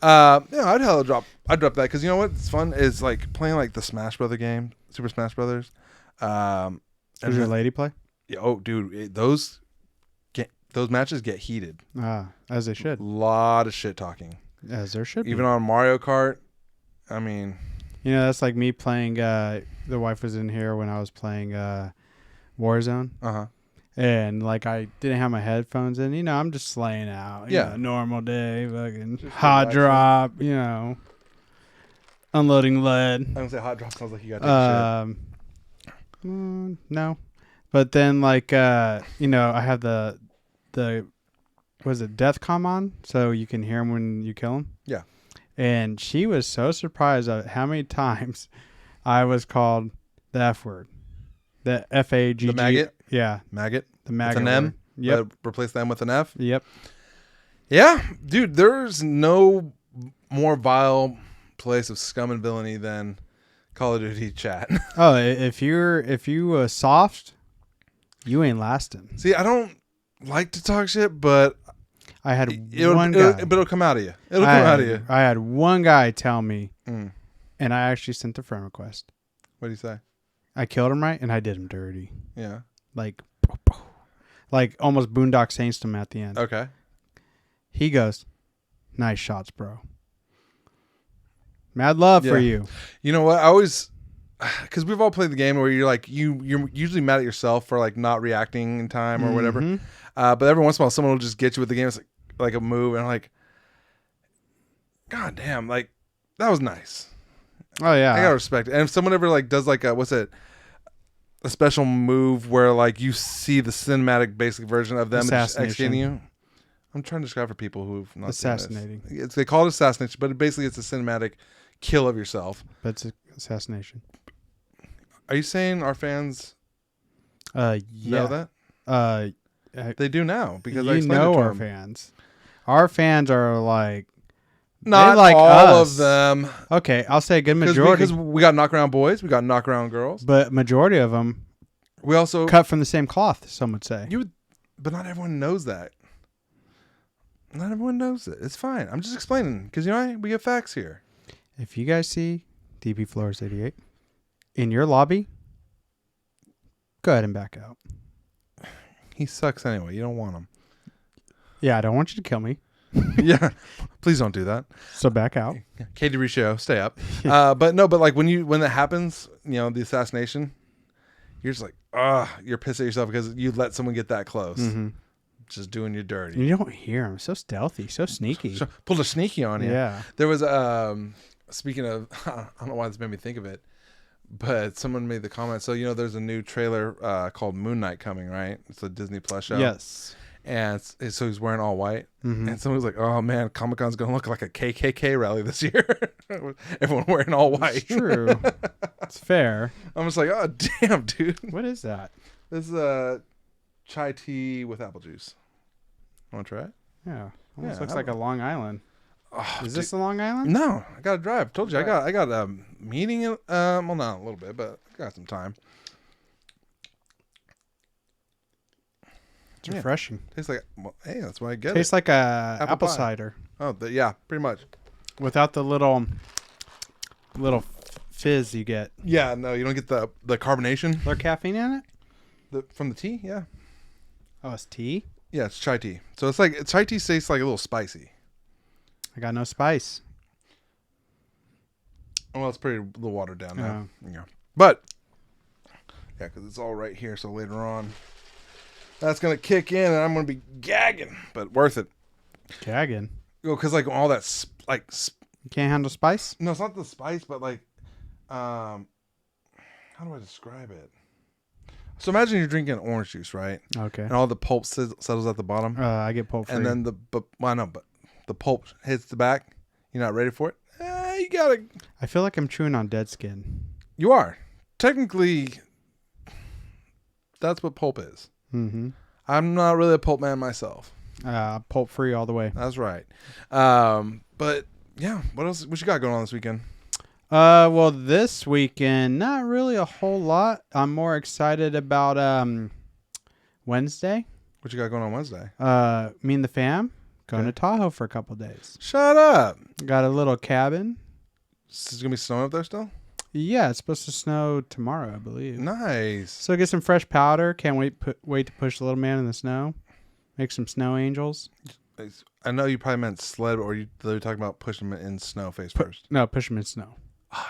I'd drop that because you know what's fun is playing the Smash Brother game, Super Smash Brothers. Does your lady play? Yeah, dude, those matches get heated. As they should. A lot of shit talking. As there should be. Even on Mario Kart. I mean, that's like me playing. The wife was in here when I was playing Warzone. And I didn't have my headphones in. I'm just slaying out. Yeah. Normal day, fucking Just hot relaxing. drop. Unloading lead. I don't say hot drop sounds like you got to take No, but then I have the was it Deathcom on, so you can hear him when you kill him. Yeah. And she was so surprised at how many times I was called the F word, the FAGG. The maggot. Yeah, Maggot. the maggot. With an M. word. Yep. Replace the M with an F. Yep. Yeah, dude. There's no more vile place of scum and villainy than Call of Duty chat. Oh, if you soft, you ain't lasting. See, I don't like to talk shit, but I had one guy. but it'll come out of you. It'll come out of you. I had one guy tell me, Mm. and I actually sent a friend request. What do you say? I killed him right, and I did him dirty. Yeah. like almost Boondock Saints him at the end. Okay. He goes, "Nice shots, bro. Mad love for Yeah. you." You know what? I always, because we've all played the game where you're like you're usually mad at yourself for like not reacting in time or whatever. Mhm. But every once in a while, someone will just get you with the game. It's like a move, and I'm like, God damn, like that was nice. Oh yeah. I gotta respect it. And if someone ever like does like a a special move where like you see the cinematic basic version of them just executing you. I'm trying to describe for people who've not Assassinating. seen this. They call it assassination, but basically it's a cinematic kill of yourself. But it's assassination. Are you saying our fans Yeah. know that? They do now because I you explained know it to our them. fans. Our fans are like Not they like all us. of them. Okay, I'll say a good majority, Because we got knockaround boys, we got knockaround girls. but majority of them We also cut from the same cloth. Some would say. but not everyone knows that. Not everyone knows it. It's fine. I'm just explaining because we get facts here. If you guys see DP Flores 88 in your lobby, go ahead and back out. He sucks anyway. You don't want him. Yeah, I don't want you to kill me, Yeah, please don't do that. so back out. Katie Richo, stay up. But like when that happens, the assassination, you're just like, you're pissed at yourself because you let someone get that close, just doing you dirty. You don't hear him. So stealthy, so sneaky. So, pulled a sneaky on you. Yeah. There was speaking of, I don't know why this made me think of it, but someone made the comment. So there's a new trailer called Moon Knight coming, right? It's a Disney Plus show. Yes. And so he's wearing all white. Mm-hmm. And someone was like, oh man, Comic-Con's going to look like a KKK rally this year. Everyone wearing all white. It's true. It's fair. I'm just like, oh damn, dude. What is that? This is chai tea with apple juice. Want to try it? Yeah. Almost Yeah, looks I like a Long Island. Oh, Is this a Long Island? No, I got to drive. Told you, Right. I got a meeting. Well, not a little bit, but I got some time. It's refreshing. Tastes like, well, hey, that's why I get Tastes it. like a Apple apple pie. cider Oh, yeah, pretty much. without the little fizz you get. Yeah, no, you don't get the carbonation Is there caffeine in it? from the tea. Yeah, Oh, it's tea? yeah, it's chai tea. So it's like chai tea tastes like a little spicy. I got no spice. Well, it's pretty a little watered down now. Oh. Yeah, but yeah, because it's all right here. So later on, that's gonna kick in, and I'm gonna be gagging, but worth it. Gagging. Because like all that You can't handle spice? no, it's not the spice, but like, how do I describe it? So imagine you're drinking orange juice, right? Okay. And all the pulp settles at the bottom, I get pulp free. and then but the pulp hits the back. You're not ready for it. You gotta. I feel like I'm chewing on dead skin. You are technically. That's what pulp is. Mm-hmm. I'm not really a pulp man myself. Pulp free all the way. That's right. But yeah, what else? What you got going on this weekend? Well, this weekend, not really a whole lot. I'm more excited about Wednesday. What you got going on Wednesday? Me and the fam going Okay. to Tahoe for a couple days. Shut up. Got a little cabin. It's gonna be snowing up there still. Yeah, it's supposed to snow tomorrow, I believe. Nice. So get some fresh powder. Can't wait to push the little man in the snow. Make some snow angels. I know you probably meant sled, or they were talking about pushing them in snow face first. No, push them in snow. Oh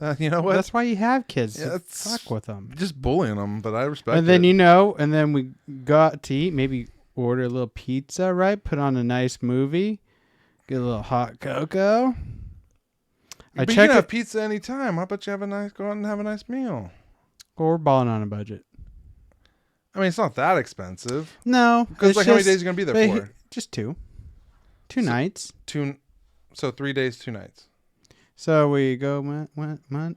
yeah. You know what? That's why you have kids. Yeah, to that's- fuck with them. Just bullying them, but I respect And then it. and then we got to eat. Maybe order a little pizza, right? Put on a nice movie. Get a little hot cocoa. But you can have pizza anytime. How about you go out and have a nice meal? Or we're balling on a budget. I mean, it's not that expensive. No, Because it's like, how many just- days are you gonna be there but for? Just two nights. So 3 days, 2 nights. So we go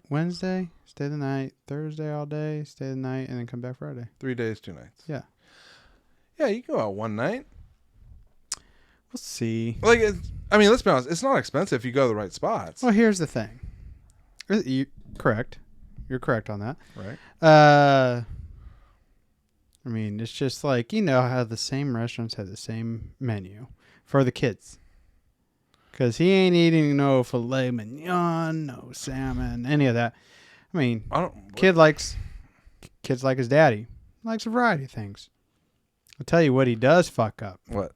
Wednesday, stay the night. Thursday all day, stay the night, and then come back Friday. 3 days, 2 nights. Yeah. Yeah, you can go out one night. We'll see. Like, let's be honest. It's not expensive if you go to the right spots. Well, here's the thing. Correct. You're correct on that. Right. I mean, it's just like, how the same restaurants have the same menu for the kids. Because he ain't eating no filet mignon, no salmon, any of that. I mean, kids like his daddy. Likes a variety of things. I'll tell you what he does fuck up. What?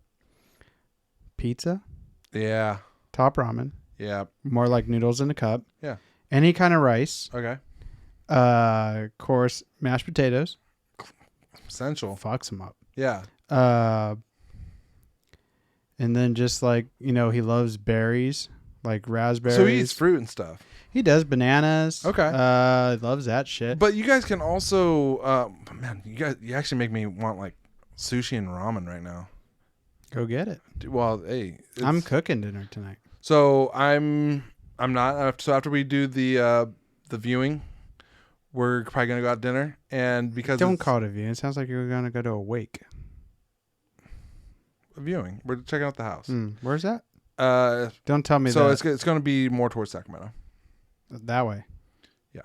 Pizza, Yeah. top ramen, Yeah. more like noodles in a cup. Yeah. Any kind of rice. Okay. Of course, mashed potatoes. Essential. Fucks him up. Yeah. And then just like, he loves berries, like raspberries. So he eats fruit and stuff. He does bananas. Okay. Loves that shit. But you guys can also, man, you actually make me want like sushi and ramen right now. Go get it. Well, hey, I'm cooking dinner tonight. So I'm not. So after we do the viewing, we're probably gonna go out to dinner, and because Don't call it a view. It sounds like you're gonna go to a wake. a viewing, we're checking out the house. Where's that? Don't tell me so that. it's gonna be more towards Sacramento. That way. Yeah.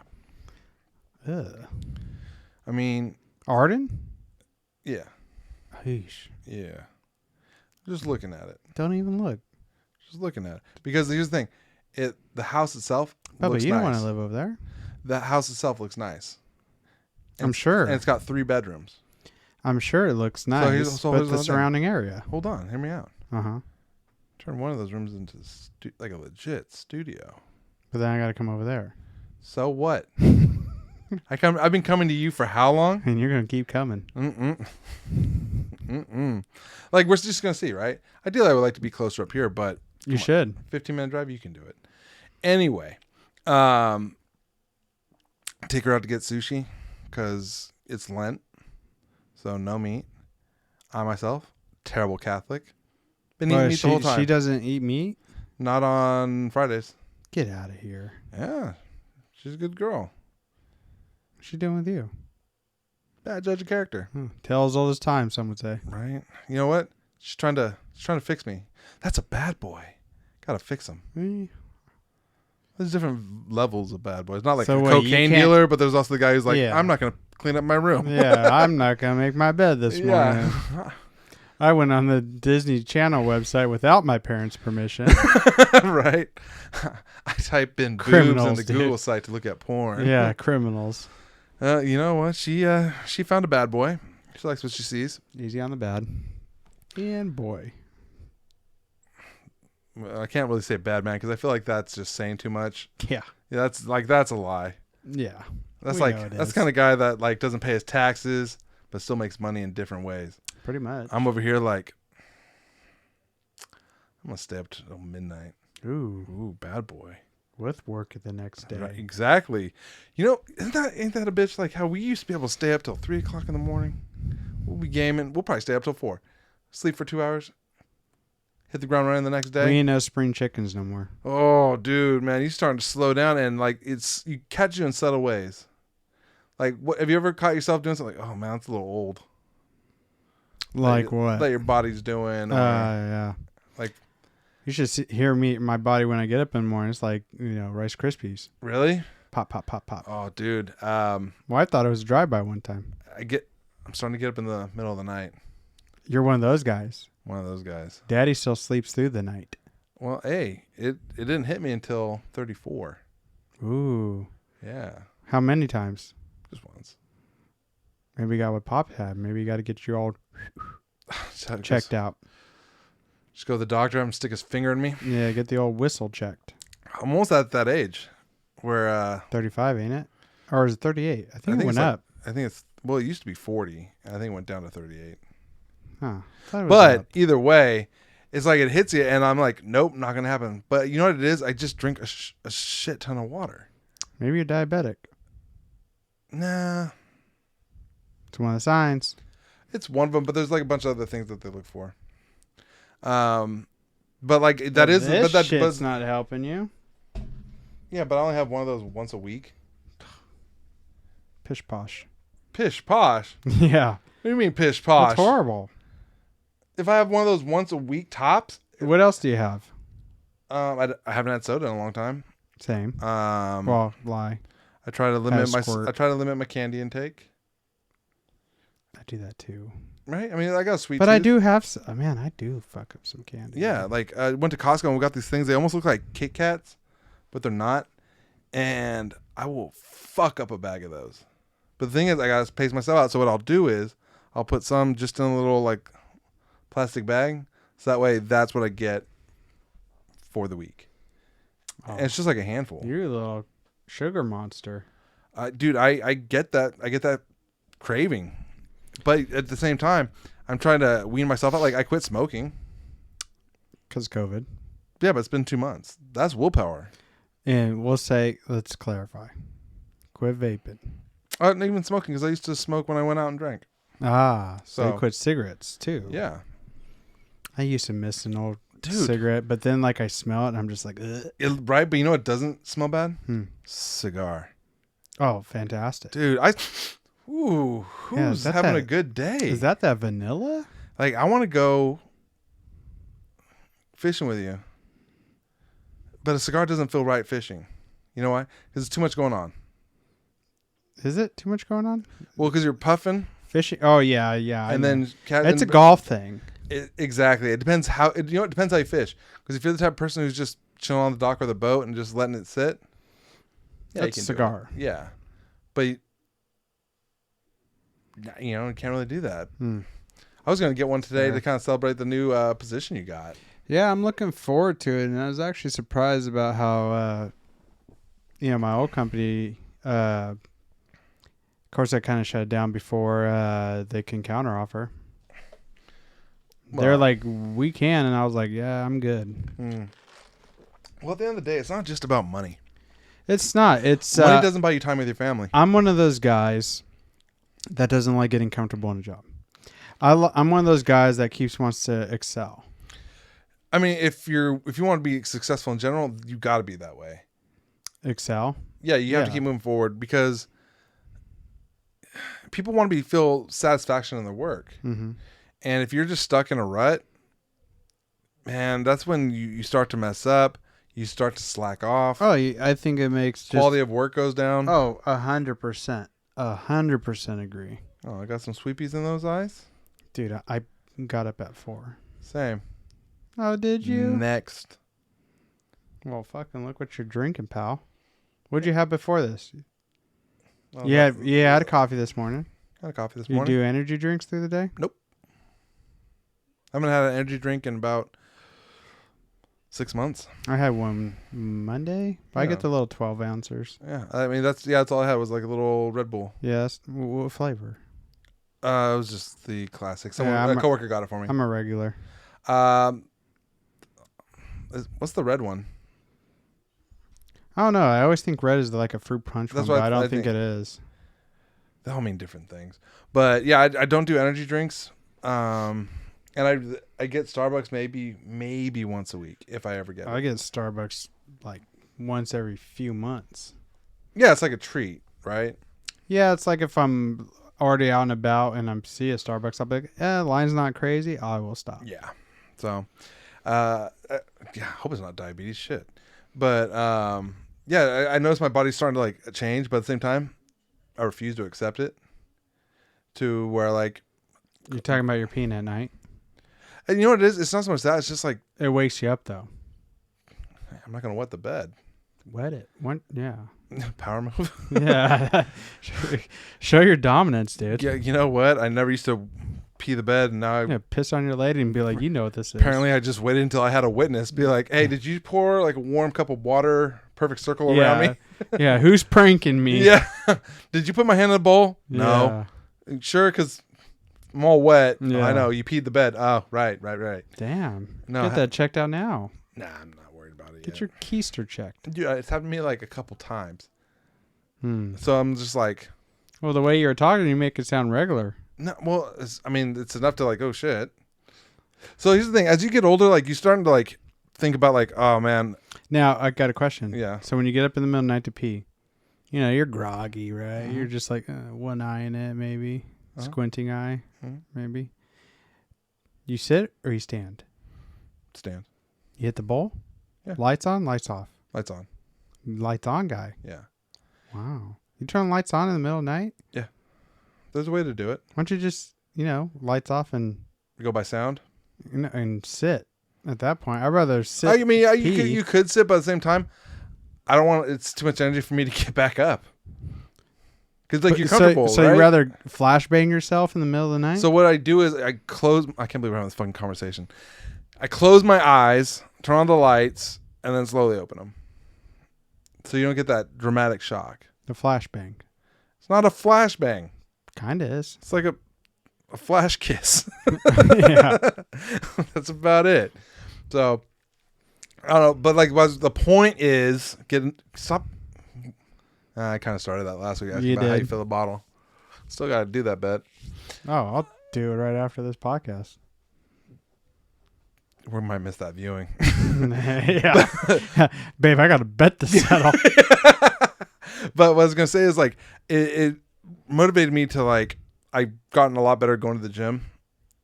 Ugh. I mean, Arden? yeah, Heesh. yeah. Just looking at it. Don't even look. Just looking at it. Because here's the thing, the house itself But looks you nice. don't want to live over there. The house itself looks nice. I'm sure. And it's got 3 bedrooms. I'm sure it looks nice. here's but the the thing. surrounding area. Hold on, hear me out. Uh-huh. Turn one of those rooms into like a legit studio. But then I got to come over there. So what? I've been coming to you for how long? And you're going to keep coming. Like, we're just going to see, right? Ideally, I would like to be closer up here, but You should. 15-minute drive, you can do it. Anyway, take her out to get sushi because it's Lent, so no meat. I myself, terrible Catholic, been eating meat the whole time. She doesn't eat meat? Not on Fridays. Get out of here. Yeah, she's a good girl. What's she doing with you? Bad judge of character. Tells all this time, some would say. Right? You know what? She's trying to fix me. That's a bad boy. Gotta fix him. There's different levels of bad boys. Not like So a what, cocaine dealer, but there's also the guy who's like, Yeah. I'm not gonna clean up my room. Yeah, I'm not going to make my bed this morning. Yeah. I went on the Disney Channel website without my parents' permission. Right? I type in boobs Criminals, in the dude. Google site to look at porn. Yeah, criminals. You know what? She found a bad boy. She likes what she sees. Easy on the bad. And boy. Well, I can't really say bad man because I feel like that's just saying too much. Yeah. Yeah, that's a lie. Yeah. That's We know like it that's is. the kind of guy that like doesn't pay his taxes but still makes money in different ways. Pretty much. I'm over here like I'm gonna stay up till midnight. Ooh, bad boy. With work the next day. Right, exactly. You know, ain't that a bitch? Like how we used to be able to stay up till 3 o'clock in the morning. We'll be gaming. We'll probably stay up till 4. Sleep for 2 hours. Hit the ground running the next day. We ain't no spring chickens no more. Oh, dude, man, you're starting to slow down, and like you catch you in subtle ways. Like, what have you ever caught yourself doing something like, oh man, it's a little old? Like what? That your body's doing. Or, Yeah. like, You should hear my body when I get up in the morning. It's like, Rice Krispies. really? Pop, pop, pop, pop. Oh, dude. Well, I thought it was a drive-by one time. I'm starting to get up in the middle of the night. You're one of those guys. One of those guys. Daddy still sleeps through the night. Well, hey, it didn't hit me until 34. Ooh. Yeah, How many times? just once. Maybe you got what Pop had. Maybe you got to get you all checked out. Just go to the doctor, have him stick his finger in me. Yeah, get the old whistle checked. I'm almost at that age where 35, ain't it? Or is it 38? I think it went it's up. I think it's well, it used to be 40. I think it went down to 38. Huh. Thought it was But up. either way, it's like it hits you, and I'm like, nope, not gonna happen. But you know what it is? I just drink a shit ton of water. Maybe you're diabetic. Nah, It's one of the signs. it's one of them. But there's like a bunch of other things that they look for. But like that is, this but that, shit's but, not helping you. yeah. But I only have one of those once a week. Pish posh. Pish posh. Yeah. What do you mean pish posh? That's horrible. If I have one of those once a week tops, What else do you have? I haven't had soda in a long time. Same. Well, lie. I try to limit squirt. I try to limit my candy intake. I do that too. Right? I mean, I got a sweet But tooth. I do have. Man, I do fuck up some candy. Yeah, like I went to Costco and we got these things. They almost look like Kit Kats, but they're not. And I will fuck up a bag of those. But the thing is, I gotta pace myself out. So what I'll do is, I'll put some just in a little like plastic bag, so that way that's what I get for the week. Oh, And it's just like a handful. you're a little sugar monster. Dude, I get that. I get that craving, but at the same time, I'm trying to wean myself out. Like I quit smoking. Because COVID. Yeah, but it's been 2 months. That's willpower. And we'll say, let's clarify. Quit vaping. I didn't even smoking because I used to smoke when I went out and drank. Ah, so you So- quit cigarettes too. Yeah, I used to miss an old dude. cigarette, but then like I smell it and I'm just like, ugh. Right, but you know what doesn't smell bad? Hmm. Cigar. Oh, fantastic. Dude, ooh, Yeah, who's is that having that- a good day? Is that vanilla? Like, I want to go fishing with you, but a cigar doesn't feel right fishing. You know why? Because it's too much going on. Is it too much going on? Well, because you're puffing, Fishing? Oh, yeah. I and know. then It's a golf thing. Exactly. It depends how. It depends how you fish. Because if you're the type of person who's just chilling on the dock or the boat and just letting it sit, yeah, That's you a can do it. cigar. Yeah, but you can't really do that. Hmm. I was gonna get one today Yeah. to kind of celebrate the new position you got. Yeah, I'm looking forward to it, and I was actually surprised about how, my old company. Of course, I kind of shut it down before they can counteroffer. They're Well, like, we can, and I was like, yeah, I'm good. hmm. Well, at the end of the day, it's not just about money. It's not. It's Money doesn't buy you time with your family. I'm one of those guys that doesn't like getting comfortable in a job. I'm one of those guys that wants to excel. I mean, if you want to be successful in general, you got to be that way. Excel. Yeah, you have to Yeah. keep moving forward because people want to feel satisfaction in their work. Mm-hmm. And if you're just stuck in a rut, man, that's when you start to mess up. You start to slack off. Oh, I think it makes Quality of work goes down. Oh, 100%. 100% agree. Oh, I got some sweepies in those eyes. Dude, I got up at 4. Same. Oh, did you? Next. Well, fucking look what you're drinking, pal. What'd you have before this? Oh, Yeah, that's- I had a coffee this morning. Had a coffee this You morning. do energy drinks through the day? I haven't had an energy drink in about 6 months. I had one Monday. I Yeah. get the little 12 ouncers. Yeah, I mean that's all I had was like a little Red Bull. Yes. What flavor? It was just the classic. Yeah, A coworker got it for me. I'm a regular. What's the red one? I don't know. I always think red is like a fruit punch That's one, what but I don't I think think. it is. They all mean different things. But yeah, I don't do energy drinks. And I get Starbucks maybe once a week if I ever get I it. get Starbucks like once every few months. Yeah, it's like a treat, right? Yeah, it's like if I'm already out and about and I see a Starbucks, I'll be like, line's not crazy. I will stop. Yeah. So, yeah, I hope it's not diabetes. Shit. But yeah, I noticed my body's starting to like change, but at the same time, I refuse to accept it. To where like, You're talking about your peeing at night. and you know what it is? It's not so much that. It's just like It wakes you up though. I'm not gonna wet the bed. Wet it. Yeah. Power move. Yeah. Show your dominance, dude. Yeah, you know what? I never used to pee the bed, and now Yeah, piss on your lady and be like, you know what this is. apparently I just waited until I had a witness. Be like, hey, did you pour like a warm cup of water, perfect circle around me? Yeah, who's pranking me? Yeah. Did you put my hand in the bowl? No. Sure, because I'm all wet. Oh, Yeah. I know. You peed the bed. Oh, right. Damn. No, Get that checked out now. Nah, I'm not worried about it Get yet. your keister checked. Dude, it's happened to me like a couple times. Hmm. So I'm just like, Well, the way you were talking, you make it sound regular. no, well, it's enough to like, oh, shit. So here's the thing. As you get older, like, you're starting to like think about like, oh, man. Now, I got a question. Yeah. So when you get up in the middle of the night to pee, you're groggy, right? Mhm. You're just like one eye in it, maybe. Uh-huh. Squinting eye, Mhm. maybe. You sit or you stand? Stand. You hit the bowl? Yeah. Lights on, lights off. Lights on. Lights on guy. Yeah. Wow. You turn lights on in the middle of the night? There's a way to do it. Why don't you just, lights off and We go by sound. and sit at that point? I'd rather sit. I mean, yeah, pee. you could sit, but at the same time, I don't want. It's too much energy for me to get back up. because like you're comfortable. So right? you rather flashbang yourself in the middle of the night? So what I do is I close. I can't believe we're having this fucking conversation. I close my eyes, turn on the lights, and then slowly open them. So you don't get that dramatic shock. The flashbang. It's not a flashbang. Kinda is. It's like a flash kiss. Yeah. That's about it. So I don't know, but like the point is stop. I kind of started that last week asking You about how you did. fill a bottle. Still got to do that, bet. Oh, I'll do it right after this podcast. We might miss that viewing. Yeah. Babe, I got a bet to settle. But what I was gonna say is like it motivated me to like I've gotten a lot better going to the gym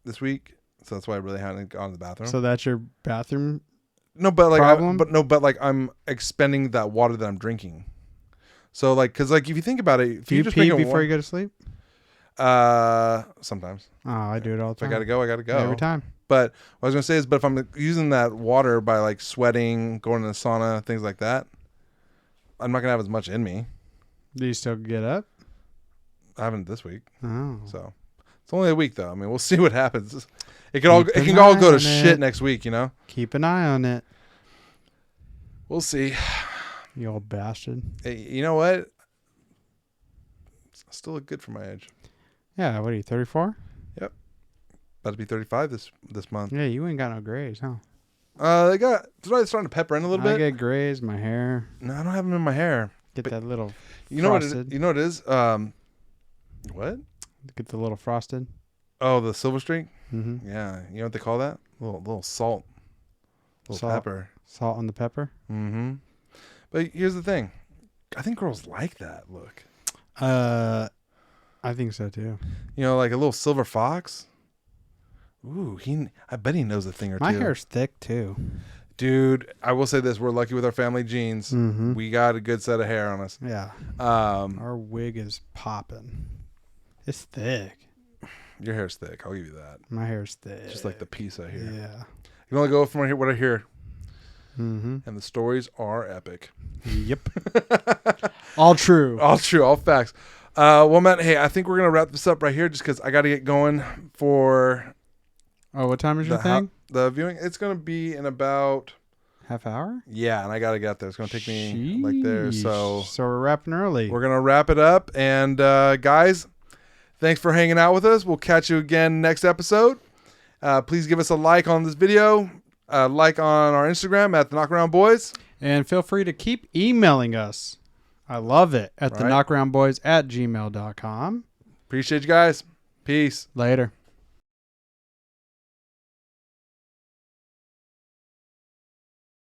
this week, so that's why I really hadn't gone to the bathroom. So that's your bathroom? No, but like problem? but like I'm expending that water that I'm drinking. So like, cause like if you think about it, if Do you just pee drink before you go to sleep? sometimes Oh, I do it all the if I time. gotta go, I gotta go Every time. But what I was gonna say is, but if I'm using that water by like sweating, going to the sauna, things like that, I'm not gonna have as much in me. Do you still get up? I haven't this week, Oh. so it's only a week though. I mean, we'll see what happens. It can Keep it can an all eye go to on shit it. next week, you know. Keep an eye on it, We'll see. you old bastard. Hey, you know what? Still look good for my age. Yeah, what are you, 34? About to be 35 this month. Yeah, you ain't got no grays, huh? They got starting to pepper in a little I bit. get grays, my hair. No, I don't have them in my hair. Get But that little You know what? frosted. You know what it is? What? Get the little frosted. Oh, the silver streak. Mm-hmm. Yeah, you know what they call that? Little salt, little Salt. pepper. Salt on the pepper. Mm-hmm. But here's the thing. I think girls like that look. I think so too. You know, like a little silver fox. Ooh, I bet he knows a thing or My two. hair's thick too. Dude, I will say this: we're lucky with our family genes. Mm-hmm. We got a good set of hair on us. Yeah. Um, Our wig is popping. It's thick. your hair's thick. I'll give you that. My hair's thick. Just like the piece I hear. Yeah. You can only go from what I hear, Mm-hmm. and the stories are epic. Yep. All true. All true, all facts. Well, Matt, hey, I think we're gonna wrap this up right here, just because I got to get going for Oh, what time is your the thing? the viewing. It's gonna be in about Half hour? and I gotta get there. It's gonna take me like there. So So we're wrapping early. we're gonna wrap it up. And guys, thanks for hanging out with us. We'll catch you again next episode. Please give us a like on this video. Like on our Instagram at the Knockaround Boys. And feel free to keep emailing us. I love it. At Right. the knockaroundboys@gmail.com. Appreciate you guys. Peace. Later.